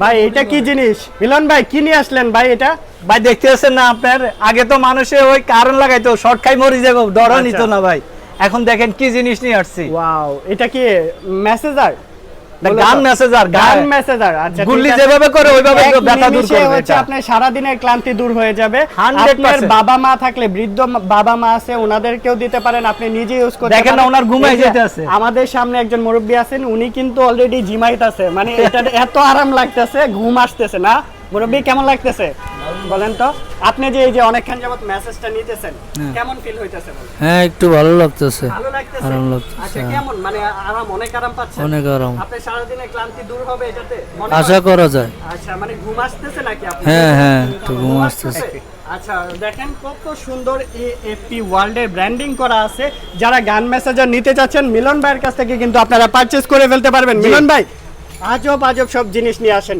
ভাই এটা কি জিনিস? মিলন ভাই কি নিয়ে আসলেন ভাই এটা? ভাই দেখতে পাচ্ছেন না আপনার, আগে তো মানুষে ওই কারণ লাগাইতো, শর্ট খাই মরি যাবো, ডরও নিত না ভাই। এখন দেখেন কি জিনিস নিয়ে আসছি। ওয়াও, এটা কি মেসেজার? গান মেসেজার, গান মেসেজার। আচ্ছা, গুল্লি যেভাবে করে ওইভাবে ব্যথা দূর করবে। হচ্ছে আপনার সারা দিনের ক্লান্তি দূর হয়ে যাবে। 100% আপনার বাবা মা থাকলে, বৃদ্ধ বাবা মা আছে, ওনাদেরকেও দিতে পারেন, আপনি নিজে ইউজ করতে পারেন। দেখেন না ওনার ঘুমাই এই যে যেতে আছে। আমাদের সামনে একজন মুরব্বি আছেন, উনি কিন্তু অলরেডি জিমাইতেছে, মানে এটা এত আরাম লাগতেছে, ঘুম আসতেছে না। মুরব্বি কেমন লাগতেছে বলেন তো? আপনি যে এই যে অনেকক্ষণ যাবত মেসেজটা নিতেছেন, কেমন ফিল হইতেছে বলেন? হ্যাঁ, একটু ভালো লাগতেছে। ভালো লাগতেছে? আরাম লাগতেছে। আচ্ছা, কেমন মানে আরাম, অনেক আরাম পাচ্ছেন? অনেক আরাম। আপনার সারা দিনের ক্লান্তি দূর হবে এটাতে মনে আশা হয়? করা যায়। আচ্ছা, মানে ঘুম আসতেছে নাকি আপনার? হ্যাঁ, হ্যাঁ, একটু ঘুম আসতেছে। আচ্ছা, দেখেন কত সুন্দর এএফপি ওয়ার্ল্ডের ব্র্যান্ডিং করা আছে। যারা গান মেসেজার নিতে চাচ্ছেন, মিলন ভাইয়ের কাছ থেকে কিন্তু আপনারা পারচেজ করে ফেলতে পারবেন। মিলন ভাই আজব আজব সব জিনিস নিয়ে আসেন।